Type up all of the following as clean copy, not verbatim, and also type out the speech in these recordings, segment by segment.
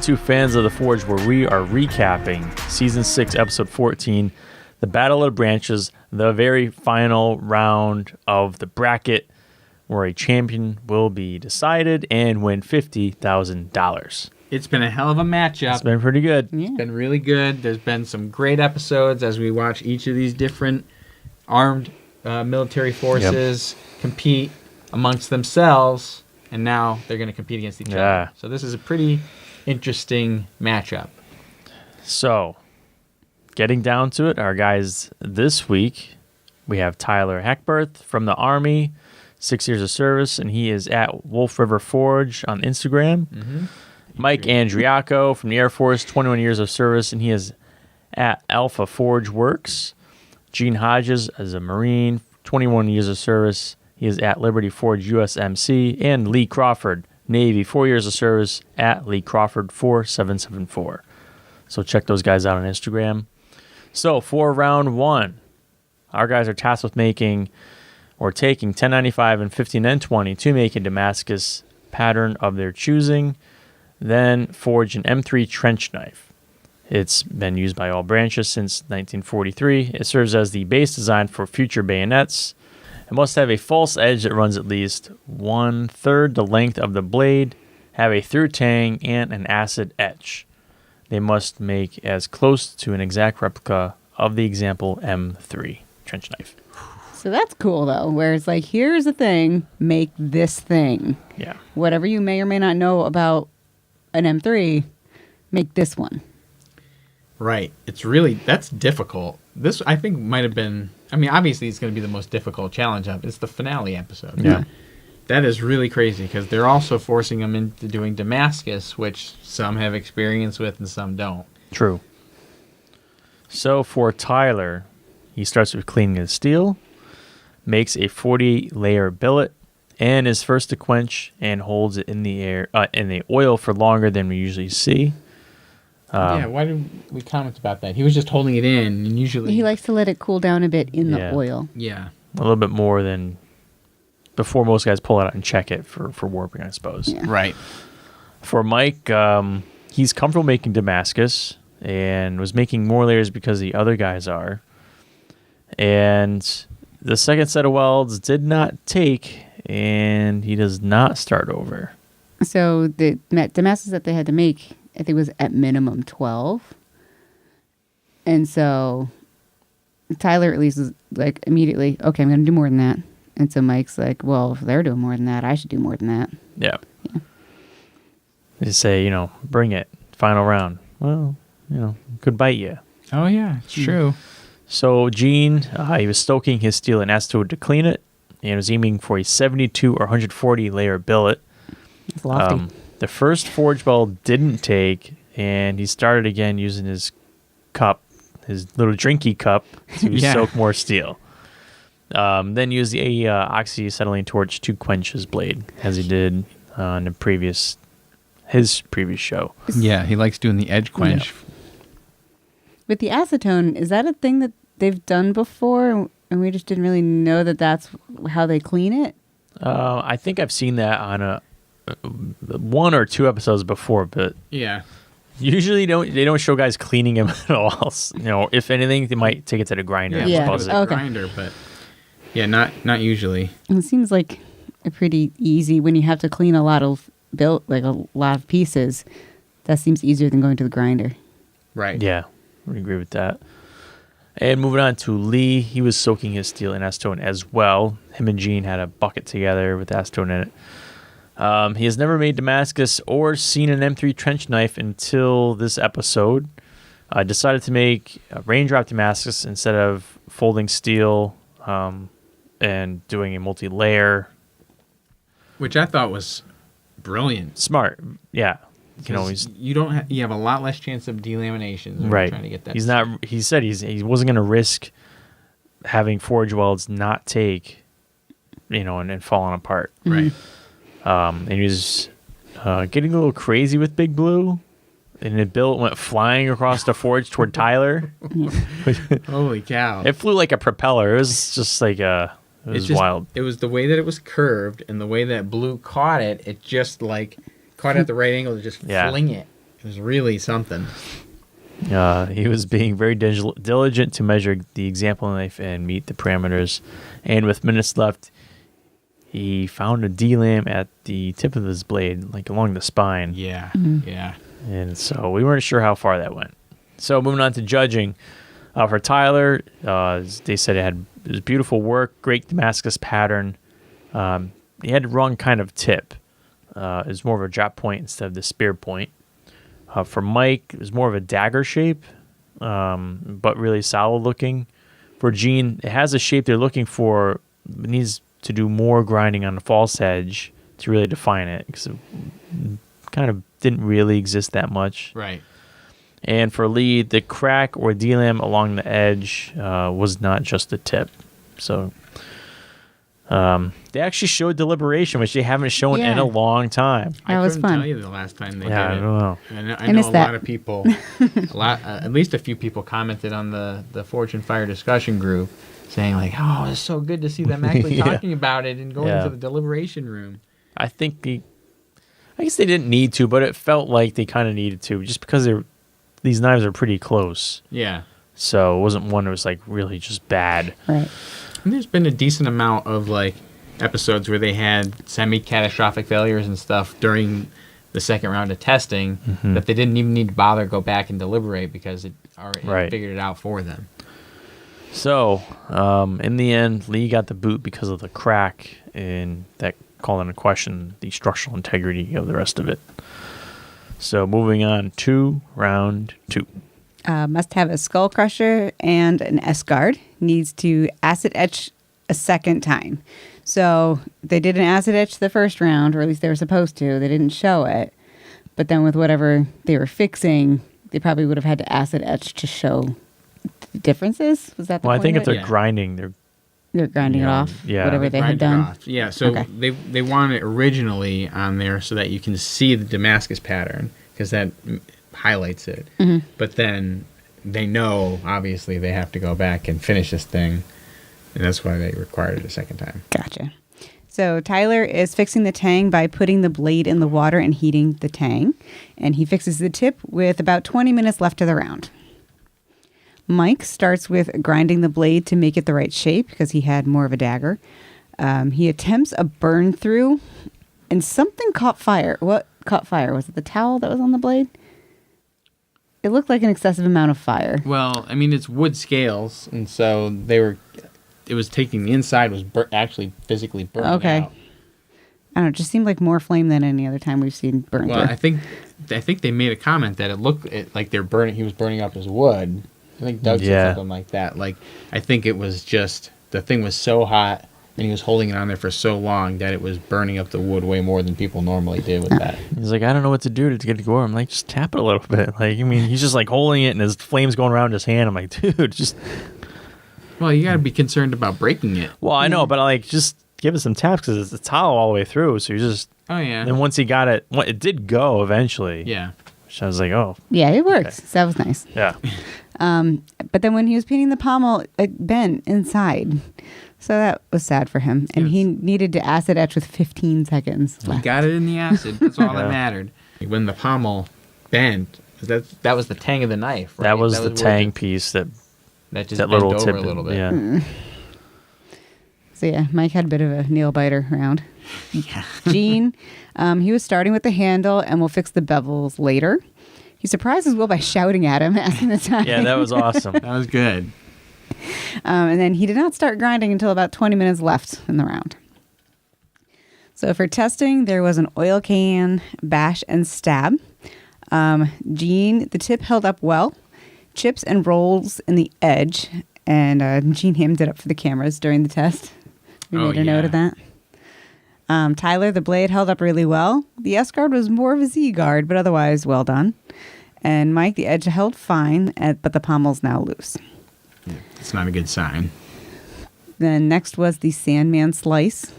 to Fans of the Forge, where we are recapping Season 6, Episode 14, The Battle of the Branches, the very final round of the bracket, where a champion will be decided and win $50,000. It's been a hell of a matchup. It's been pretty good. Yeah. It's been really good. There's been some great episodes as we watch each of these different armed military forces compete amongst themselves. And now they're going to compete against each other. So this is a pretty interesting matchup. So, getting down to it, our guys this week, we have Tyler Hackberth from the Army, 6 years of service, and he is at Wolf River Forge on Instagram. Mm-hmm. Mike Andriaco from the Air Force, 21 years of service, and he is at Alpha Forge Works. Gene Hodges as a Marine, 21 years of service. He is at Liberty Forge USMC, and Lee Crawford, Navy, 4 years of service, at Lee Crawford 4774. So check those guys out on Instagram. So for round one, our guys are tasked with making or taking 1095 and 15N20 to make a Damascus pattern of their choosing, then forge an M3 trench knife. It's been used by all branches since 1943. It serves as the base design for future bayonets. It must have a false edge that runs at least 1/3 the length of the blade, have a through tang, and an acid etch. They must make as close to an exact replica of the example M3 trench knife. So that's cool, though, where it's like, here's a thing, make this thing. Yeah. Whatever you may or may not know about an M3, make this one. Right. It's really, that's difficult. This, I think, might have been, I mean, obviously it's going to be the most difficult challenge of it. It's the finale episode. Yeah. That is really crazy because they're also forcing them into doing Damascus, which some have experience with and some don't. True. So for Tyler, he starts with cleaning his steel, makes a 40-layer billet, and is first to quench and holds it in the air in the oil for longer than we usually see. Yeah, why did we comment about that? He was just holding it in, and usually He likes to let it cool down a bit in the oil. Yeah. A little bit more than before most guys pull it out and check it for warping, I suppose. Yeah. Right. For Mike, he's comfortable making Damascus and was making more layers because the other guys are. And the second set of welds did not take, and he does not start over. So the Damascus that they had to make, I think, was at minimum 12. And so Tyler at least is like immediately, okay, I'm going to do more than that. And so Mike's like, well, if they're doing more than that, I should do more than that. Yeah. They say, bring it. Final round. Well, could bite you. Oh, yeah, it's true. So Gene, he was stoking his steel in acetone to clean it, and was aiming for a 72 or 140 layer billet. It's lofty. The first forge weld didn't take, and he started again using his cup, his little drinky cup, to soak more steel. Then used the oxyacetylene torch to quench his blade, as he did on his previous show. Yeah, he likes doing the edge quench. Yeah. With the acetone, is that a thing that they've done before, and we just didn't really know that that's how they clean it? I think I've seen that on one or two episodes before, but yeah, usually they don't show guys cleaning him at all. If anything, they might take it to the grinder. Grinder, but not usually. And it seems like a pretty easy when you have to clean a lot of a lot of pieces. That seems easier than going to the grinder. Right. Yeah, I agree with that. And moving on to Lee, he was soaking his steel in acetone as well. Him and Gene had a bucket together with acetone in it. He has never made Damascus or seen an M3 trench knife until this episode. Decided to make a raindrop Damascus instead of folding steel and doing a multi-layer. Which I thought was brilliant. Smart, yeah. You have a lot less chance of delaminations when you're trying to get that. He said he wasn't going to risk having forge welds not take, and falling apart. Right. And he was getting a little crazy with Big Blue, and the billet went flying across the forge toward Tyler. Holy cow! It flew like a propeller. It was just like it was wild. It was the way that it was curved and the way that Blue caught it. It just caught it at the right angle to just fling it. It was really something. He was being very diligent to measure the example knife and meet the parameters. And with minutes left, he found a D-lamb at the tip of his blade, like along the spine. Yeah, yeah. And so we weren't sure how far that went. So moving on to judging. For Tyler, they said it was beautiful work, great Damascus pattern. He had the wrong kind of tip. It was more of a drop point instead of the spear point. For Mike, it was more of a dagger shape, but really solid looking. For Gene, it has a shape they're looking for. It needs to do more grinding on the false edge to really define it, because it kind of didn't really exist that much. Right. And for Lee, the crack or D-lamb along the edge was not just the tip. So they actually showed deliberation, which they haven't shown in a long time. That was couldn't fun. tell you the last time they did I it. don't know. I know missed a that. lot of people, at least a few people commented on the Fortune Fire discussion group saying like, oh, it's so good to see them actually Yeah. talking about it and going into the deliberation room. I guess they didn't need to, but it felt like they kind of needed to, just because these knives are pretty close. Yeah. So it wasn't one that was like really just bad. Right. And there's been a decent amount of like episodes where they had semi-catastrophic failures and stuff during the second round of testing that they didn't even need to bother go back and deliberate because it already figured it out for them. So in the end, Lee got the boot because of the crack, and that called into question the structural integrity of the rest of it. So moving on to round 2. Must have a skull crusher and an S-guard. Needs to acid etch a second time. So they did an acid etch the first round, or at least they were supposed to. They didn't show it. But then with whatever they were fixing, they probably would have had to acid etch to show the differences. Was that the Well, I point think of if it? they're grinding, They're grinding it Yeah. off, Yeah. whatever they had Grind it done. off. Yeah, so Okay. they want it originally on there so that you can see the Damascus pattern because that highlights it. But then they know, obviously, they have to go back and finish this thing, and that's why they required it a second time. Gotcha. So Tyler is fixing the tang by putting the blade in the water and heating the tang. And he fixes the tip with about 20 minutes left of the round. Mike starts with grinding the blade to make it the right shape because he had more of a dagger. He attempts a burn through and something caught fire. What caught fire? Was it the towel that was on the blade? It looked like an excessive amount of fire. Well, I mean, it's wood scales, and so it was taking the inside was actually physically burning Okay. out. I don't know. It just seemed like more flame than any other time we've seen burn Well, through. I think they made a comment that it looked like they're burning. He was burning up his wood. I think Doug said something like that. Like, I think it was just the thing was so hot and he was holding it on there for so long that it was burning up the wood way more than people normally did with that. he's like, I don't know what to do to get it to go. I'm like, just tap it a little bit. Like, I mean, he's just like holding it and his flame's going around his hand. I'm like, dude, just. Well, you got to be concerned about breaking it. Well, I know, but like, just give it some taps because it's hollow all the way through. So you just. Oh yeah. Then once he got it, it did go eventually. Yeah. Which I was like, oh. Yeah, it works. Okay. So that was nice. Yeah. But then when he was painting the pommel, it bent inside. So that was sad for him. And he needed to acid etch with 15 seconds He left. got it in the acid. That's all Yeah. that mattered. When the pommel bent, that was the tang of the knife. Right? That was the where tang it piece that just that bent little over tip. a little bit. Yeah. So yeah, Mike had a bit of a nail biter round. Yeah. Gene, he was starting with the handle and we'll fix the bevels later. He surprises Will by shouting at him, asking the time. Yeah, that was awesome. That was good. And then he did not start grinding until about 20 minutes left in the round. So for testing, there was an oil can, bash, and stab. Gene, the tip held up well. Chips and rolls in the edge. And Gene hammed it up for the cameras during the test. We made a note of that. Tyler, the blade held up really well. The S-guard was more of a Z-guard, but otherwise well done. And Mike, the edge held fine, but the pommel's now loose. It's not a good sign. Then next was the Sandman Slice.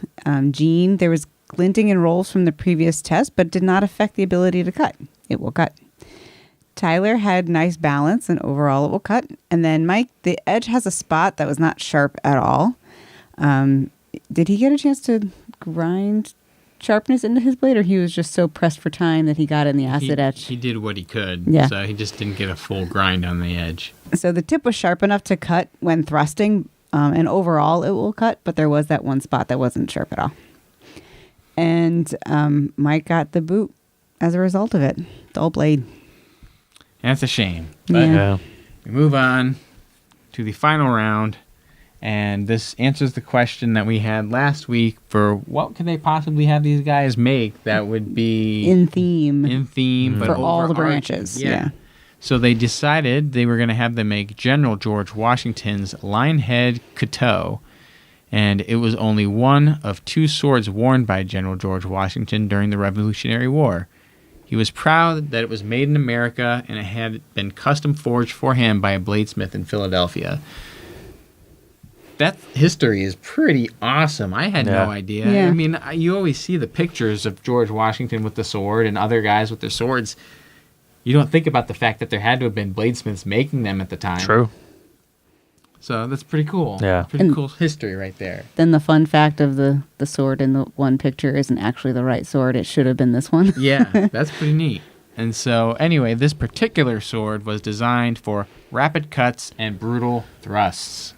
Gene, there was glinting and rolls from the previous test, but did not affect the ability to cut. It will cut. Tyler had nice balance, and overall it will cut. And then Mike, the edge has a spot that was not sharp at all. Did he get a chance to grind sharpness into his blade, or he was just so pressed for time that he got in the acid etch? He did what he could. Yeah. So he just didn't get a full grind on the edge. So the tip was sharp enough to cut when thrusting, and overall it will cut, but there was that one spot that wasn't sharp at all. And Mike got the boot as a result of it. Dull blade. That's a shame. Yeah. We move on to the final round, and this answers the question that we had last week for what could they possibly have these guys make that would be In theme. but For all the overarching. branches. Yeah. So they decided they were going to have them make General George Washington's linehead Cuttoe, and it was only one of 2 swords worn by General George Washington during the Revolutionary War. He was proud that it was made in America and it had been custom forged for him by a bladesmith in Philadelphia. That history is pretty awesome. I had no idea. Yeah. I mean, you always see the pictures of George Washington with the sword and other guys with their swords. You don't think about the fact that there had to have been bladesmiths making them at the time. True. So that's pretty cool. Yeah. Pretty And- cool history right there. Then the fun fact of the sword in the one picture isn't actually the right sword. It should have been this one. Yeah, that's pretty neat. And so, anyway, this particular sword was designed for rapid cuts and brutal thrusts.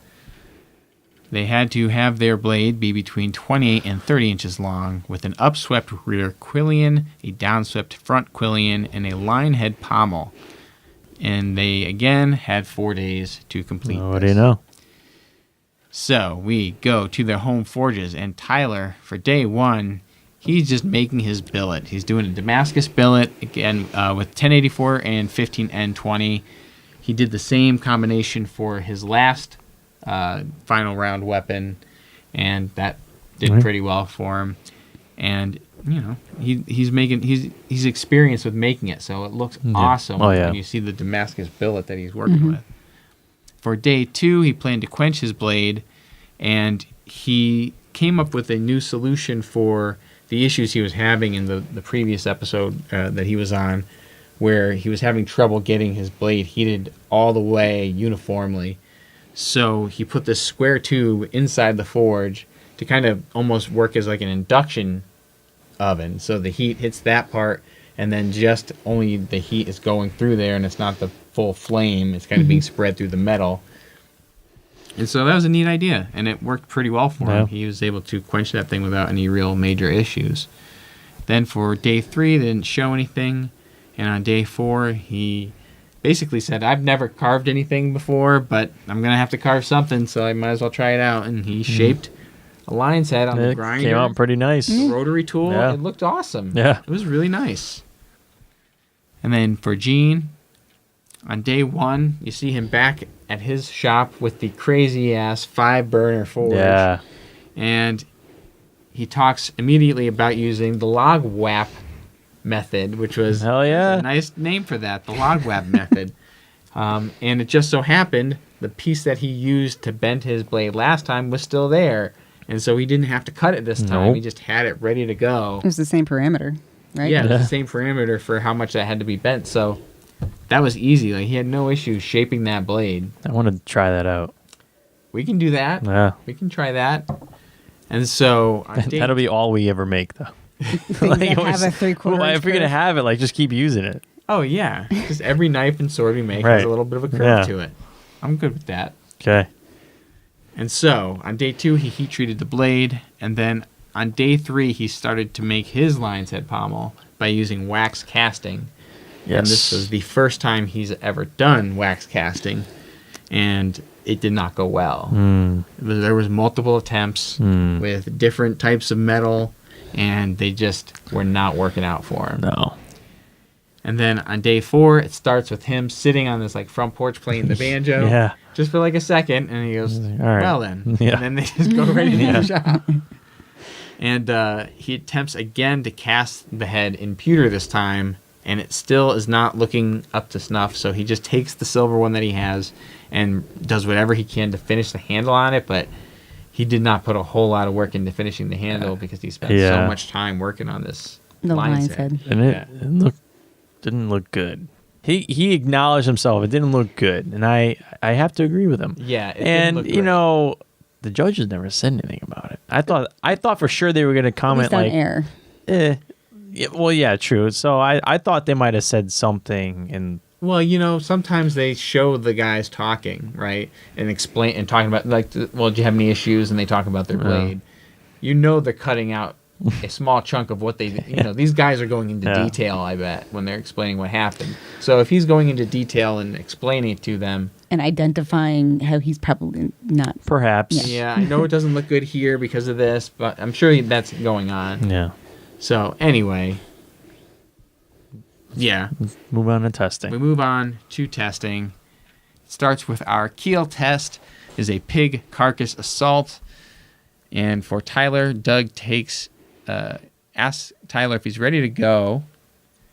They had to have their blade be between 28 and 30 inches long, with an upswept rear quillion, a downswept front quillion, and a line head pommel. And they, again, had 4 days to complete What this. do you know? So we go to their home forges, and Tyler, for day 1, he's just making his billet. He's doing a Damascus billet, again, with 1084 and 15N20. He did the same combination for his last final round weapon, and that did pretty well for him. And, you know, he's experienced with making it, so it looks awesome when you see the Damascus billet that he's working with. For day 2, he planned to quench his blade, and he came up with a new solution for the issues he was having in the previous episode that he was on, where he was having trouble getting his blade heated all the way uniformly. So he put this square tube inside the forge to kind of almost work as like an induction oven. So the heat hits that part, and then just only the heat is going through there, and it's not the full flame. It's kind of being spread through the metal. And so that was a neat idea, and it worked pretty well for him. He was able to quench that thing without any real major issues. Then for day 3, they didn't show anything, and on day 4, he basically said, I've never carved anything before, but I'm going to have to carve something, so I might as well try it out. And he shaped a lion's head on the It grinder. came out pretty nice. The rotary tool. Yeah. It looked awesome. Yeah. It was really nice. And then for Gene, on day 1, you see him back at his shop with the crazy-ass 5-burner forge. Yeah. And he talks immediately about using the log wap method, which was Hell yeah. a nice name for that, the log wap method. And it just so happened the piece that he used to bend his blade last time was still there. And so he didn't have to cut it this time. Nope. He just had it ready to go. It was the same parameter, right? Yeah, it was the same parameter for how much that had to be bent. So that was easy. Like, he had no issue shaping that blade. I want to try that out. We can do that. Yeah. We can try that. And so on day That'll be all we ever make, though. Things that have a 3/4 Well, inch if we're going to curve. have it, like, just keep using it. Oh, yeah. Just every knife and sword we make has Right. a little bit of a curve Yeah. to it. I'm good with that. Okay. And so on day 2, he heat treated the blade. And then on day 3, he started to make his lion's head pommel by using wax casting. Yes. And this was the first time he's ever done wax casting. And it did not go well. There was multiple attempts with different types of metal, and they just were not working out for him. No. And then on day 4, it starts with him sitting on this like front porch playing the banjo, Yeah. just for like a second, and he goes, All right. "Well then," Yeah. and then they just go right into the shop. And he attempts again to cast the head in pewter this time, and it still is not looking up to snuff. So he just takes the silver one that he has and does whatever he can to finish the handle on it, but he did not put a whole lot of work into finishing the handle because he spent so much time working on this The lion's lion's head. And it didn't look good. He acknowledged himself. It didn't look good, and I have to agree with him. Yeah, it didn't and look you great. know, the judges never said anything about it. I thought for sure they were going to At comment least on like, air. Yeah, well, yeah, true. So I thought they might have said something in. Well, sometimes they show the guys talking, right, and talking about well, do you have any issues? And they talk about their blade. They're cutting out a small chunk of what they. These guys are going into detail. I bet when they're explaining what happened. So if he's going into detail and explaining it to them. And identifying how he's probably not. Perhaps. Yeah, I know it doesn't look good here because of this, but I'm sure that's going on. Yeah. So anyway, yeah. Let's move on to testing. We move on to testing. It starts with our keel test. Is a pig carcass assault, and for Tyler, Doug asks Tyler if he's ready to go.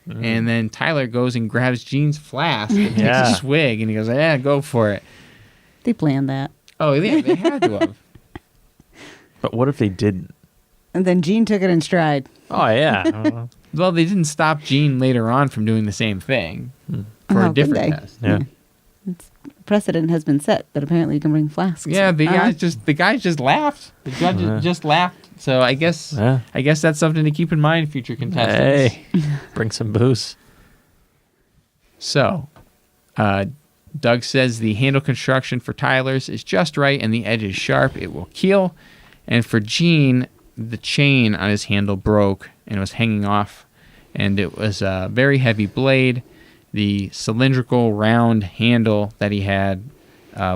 And then Tyler goes and grabs Gene's flask and takes a swig, and he goes, "Yeah, go for it." They planned that. Oh, yeah, they had to have. But what if they didn't? And then Gene took it in stride. Oh, yeah. Well, they didn't stop Gene later on from doing the same thing for a different test. Yeah. Precedent has been set that apparently you can bring flasks. Yeah, the guys just laughed. The judge just laughed. So I guess that's something to keep in mind, future contestants. Hey, bring some booze. So, Doug says the handle construction for Tyler's is just right and the edge is sharp. It will keel. And for Gene, the chain on his handle broke and it was hanging off. And it was a very heavy blade. The cylindrical round handle that he had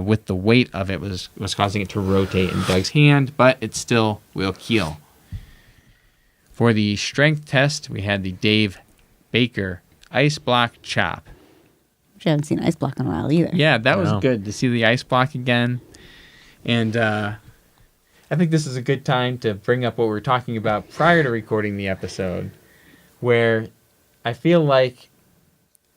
with the weight of it was causing it to rotate in Doug's hand, but it still will keel. For the strength test, we had the Dave Baker ice block chop. Which I haven't seen ice block in a while either. Yeah, that was good to see the ice block again. And I think this is a good time to bring up what we were talking about prior to recording the episode, where I feel like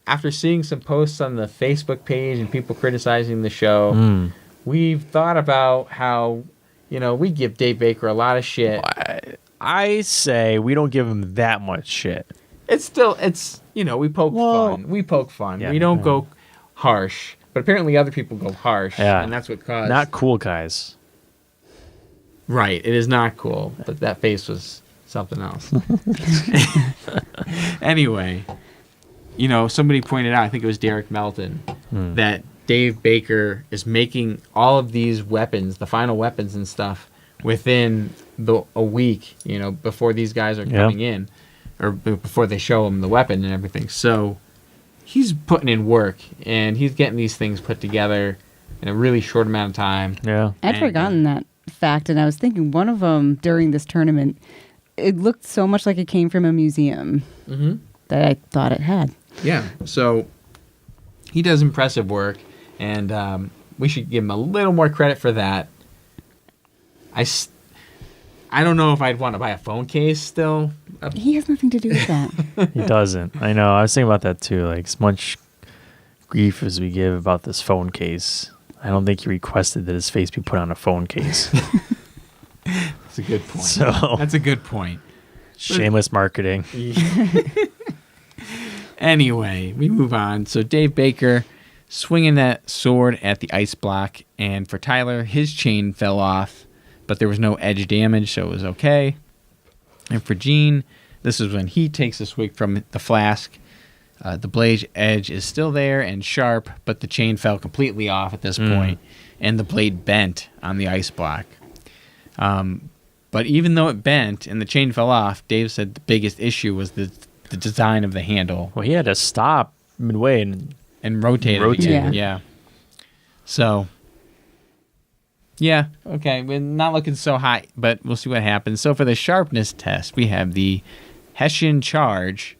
after seeing some posts on the Facebook page and people criticizing the show, we've thought about how, we give Dave Baker a lot of shit. I say we don't give him that much shit. It's we poke fun. We poke fun. Yeah, we don't go harsh. But apparently other people go harsh. Yeah. And that's what caused... Not cool, guys. Right. It is not cool. But that face was something else. Anyway... somebody pointed out, I think it was Derek Melton, that Dave Baker is making all of these weapons, the final weapons and stuff, within a week, before these guys are coming in, or before they show him the weapon and everything. So he's putting in work, and he's getting these things put together in a really short amount of time. Yeah. I'd forgotten that fact, and I was thinking one of them during this tournament, it looked so much like it came from a museum that I thought it had. Yeah, so he does impressive work, and we should give him a little more credit for that. I don't know if I'd want to buy a phone case still. He has nothing to do with that. He doesn't. I know. I was thinking about that too. Like, as much grief as we give about this phone case, I don't think he requested that his face be put on a phone case. That's a good point. So that's a good point. Shameless marketing. Anyway, we move on. So Dave Baker swinging that sword at the ice block, and for Tyler, his chain fell off, but there was no edge damage, so it was okay. And for Gene, this is when he takes a swig from the flask. The blade edge is still there and sharp, but the chain fell completely off at this point, and the blade bent on the ice block. But even though it bent and the chain fell off, Dave said the biggest issue was the design of the handle. Well, he had to stop midway and rotate it again. Yeah. So, yeah, okay. We're not looking so hot, but we'll see what happens. So for the sharpness test, we have the Hessian charge,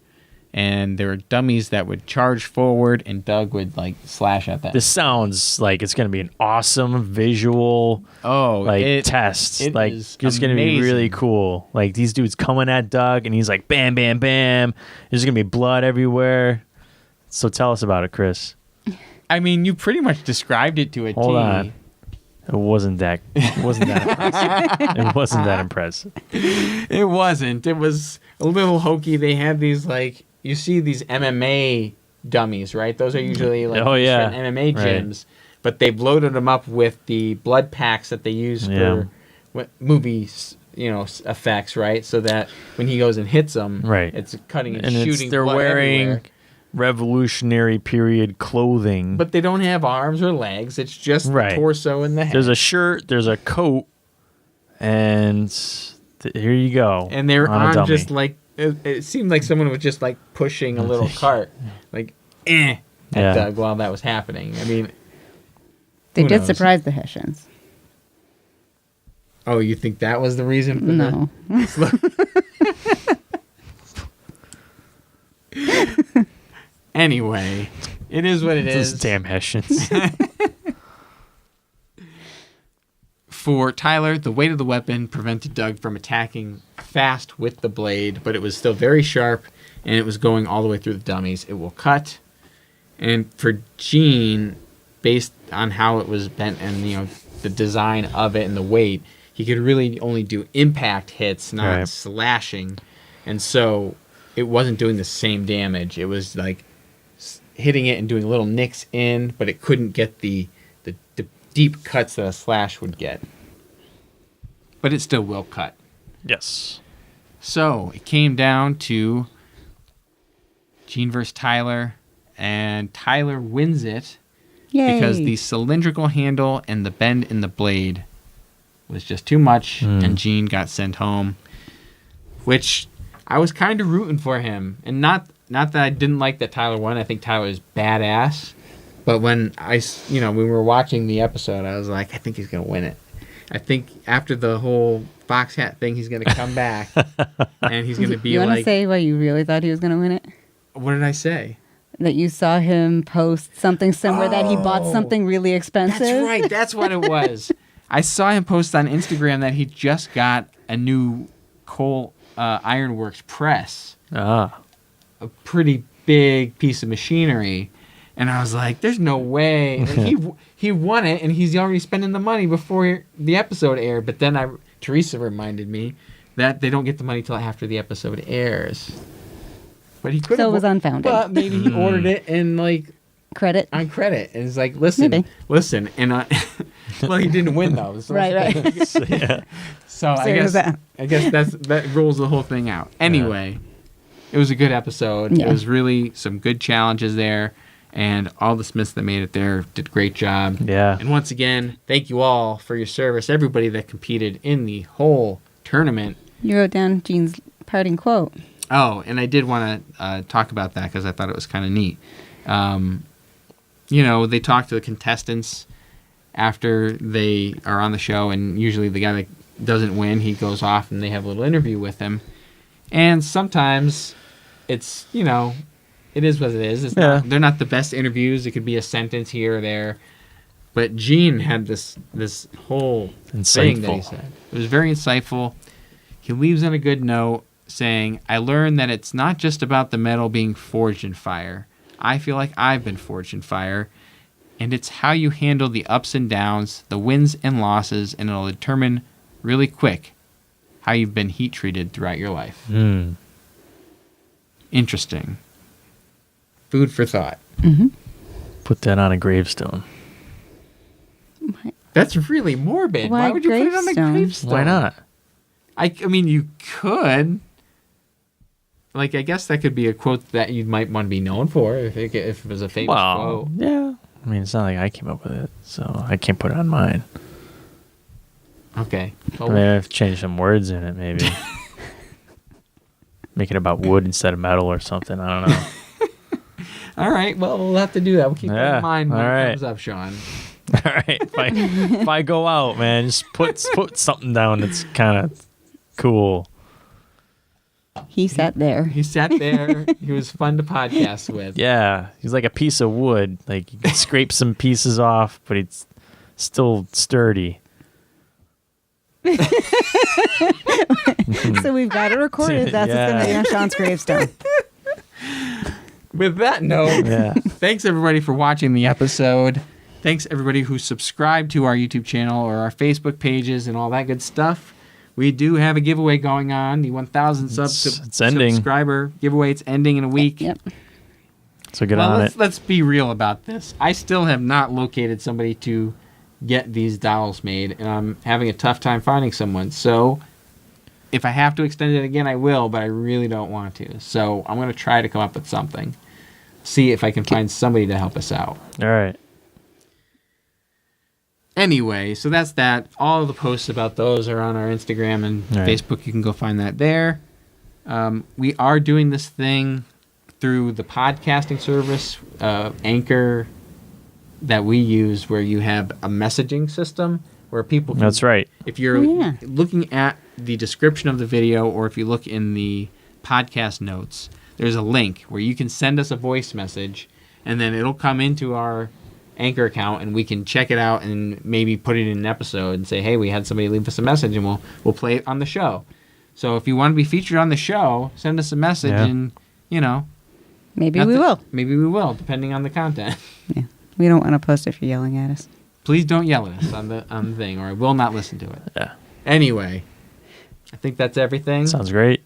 and there are dummies that would charge forward, and Doug would slash at that. This sounds like it's going to be an awesome visual test. It is it's going to be really cool. Like, these dudes coming at Doug, and he's like, bam, bam, bam. There's going to be blood everywhere. So tell us about it, Chris. I mean, you pretty much described it to a T. Hold on. It wasn't that impressive. It wasn't that impressive. It wasn't. It was a little hokey. They had these, you see these MMA dummies, right? Those are usually MMA gyms, but they've loaded them up with the blood packs that they use for movies, effects, right? So that when he goes and hits them, Right. it's cutting and, And shooting. they're blood wearing everywhere. Revolutionary period clothing. But they don't have arms or legs. It's just Right. the torso and the head. There's a shirt, there's a coat, and here you go. And they're on a on dummy. just like it seemed like someone was just like pushing a little cart, like at Yeah. Doug while that was happening. I mean, They who did knows? surprise the Hessians. Oh, you think that was the reason? For No. Anyway, it is what it Those is. damn Hessians. For Tyler, the weight of the weapon prevented Doug from attacking fast with the blade, but it was still very sharp, and it was going all the way through the dummies. It will cut. And for Gene, based on how it was bent and the design of it and the weight, he could really only do impact hits, not Right. slashing. And so it wasn't doing the same damage. It was like hitting it and doing little nicks in, but it couldn't get the deep cuts that a slash would get. But it still will cut. Yes. So it came down to Gene versus Tyler, and Tyler wins it Yay. because the cylindrical handle and the bend in the blade was just too much, and Gene got sent home, which I was kind of rooting for him. And not that I didn't like that Tyler won. I think Tyler is badass. But when when we were watching the episode, I was like, I think he's going to win it. I think after the whole Fox hat thing, he's going to come back and he's going to be You want to like, say why you really thought he was going to win it? what did I say? That you saw him post something somewhere that he bought something really expensive? That's right. That's what it was. I saw him post on Instagram that he just got a new coal ironworks press, Ah. a pretty big piece of machinery. And I was like, there's no way. Like, he won it, and he's already spending the money before the episode aired. But then Teresa reminded me that they don't get the money till after the episode airs. But he could. So it was unfounded. But maybe he ordered it and Credit. on credit, and it's like, listen, Maybe. and well, he didn't win though. So Right. Yeah. So I Serious guess that. I guess that rules the whole thing out. Anyway, it was a good episode. Yeah. It was really some good challenges there, and all the Smiths that made it there did a great job. Yeah. And once again, thank you all for your service. Everybody that competed in the whole tournament. You wrote down Gene's parting quote. Oh, and I did want to talk about that because I thought it was kind of neat. They talk to the contestants after they are on the show, and usually the guy that doesn't win, he goes off and they have a little interview with him. And sometimes it's, it is what it is. It's they're not the best interviews. It could be a sentence here or there. But Gene had this whole thing that he Insightful. said. It was very insightful. He leaves on a good note, saying, I learned that it's not just about the metal being forged in fire. I feel like I've been forged in fire, and it's how you handle the ups and downs, the wins and losses, and it'll determine really quick how you've been heat treated throughout your life. Mm. Interesting. Food for thought. Put that on a gravestone. That's really morbid. Why Why would you put it on a gravestone? gravestone? Why not? I mean, you could. I guess that could be a quote that you might want to be known for if it was a famous Well, quote. yeah. I mean, it's not like I came up with it, so I can't put it on mine. Okay. I mean, I have to change some words in it, maybe. Make it about wood instead of metal or something. I don't know. All right. Well, we'll have to do that. We'll keep that Yeah, in mind when all it right. comes up, Sean. All right. If I go out, man, just put something down that's kind of cool. He sat there. He sat there. He was fun to podcast with. Yeah, he's like a piece of wood. Like you can scrape some pieces off, but it's still sturdy. So we've got it recorded. That's what's going to be on Sean's gravestone. With that note, Yeah. thanks everybody for watching the episode. Thanks everybody who subscribed to our YouTube channel or our Facebook pages and all that good stuff. We do have a giveaway going on, the 1,000 It's ending. subscriber giveaway. It's ending in a week. Yep. So get Well, on it. let's be real about this. I still have not located somebody to get these dolls made, and I'm having a tough time finding someone. So if I have to extend it again, I will, but I really don't want to. So I'm going to try to come up with something. See if I can find somebody to help us out. All right. Anyway, so that's that. All of the posts about those are on our Instagram and All right. Facebook. You can go find that there. We are doing this thing through the podcasting service, Anchor, that we use, where you have a messaging system where people can, That's right. if you're looking at the description of the video or if you look in the podcast notes, there's a link where you can send us a voice message and then it'll come into our Anchor account and we can check it out and maybe put it in an episode and say, hey, we had somebody leave us a message and we'll play it on the show. So if you want to be featured on the show, send us a message and, you know. Maybe we will. Maybe we will, depending on the content. Yeah. We don't want to post if you're yelling at us. Please don't yell at us on the thing, or I will not listen to it. Yeah. Anyway, I think that's everything. Sounds great.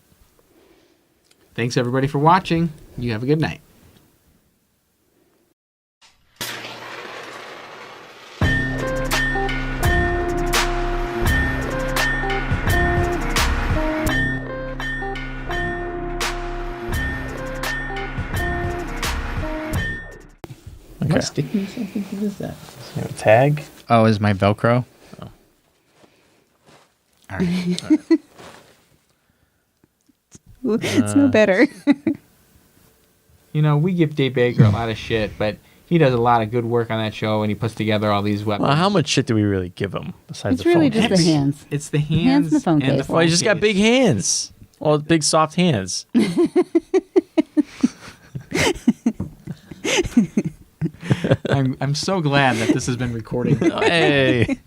Thanks, everybody, for watching. You have a good night. Okay. Am I sticking something? What is that? Tag. Oh, is my Velcro? Oh. All right. It's no better. You know, we give Dave Baker a lot of shit, but he does a lot of good work on that show, and he puts together all these weapons. Well, how much shit do we really give him besides It's the really phone just the case? hands. It's the hands and the phone case. Well, he just got big hands. Well, big soft hands. I'm so glad that this has been recorded. Hey.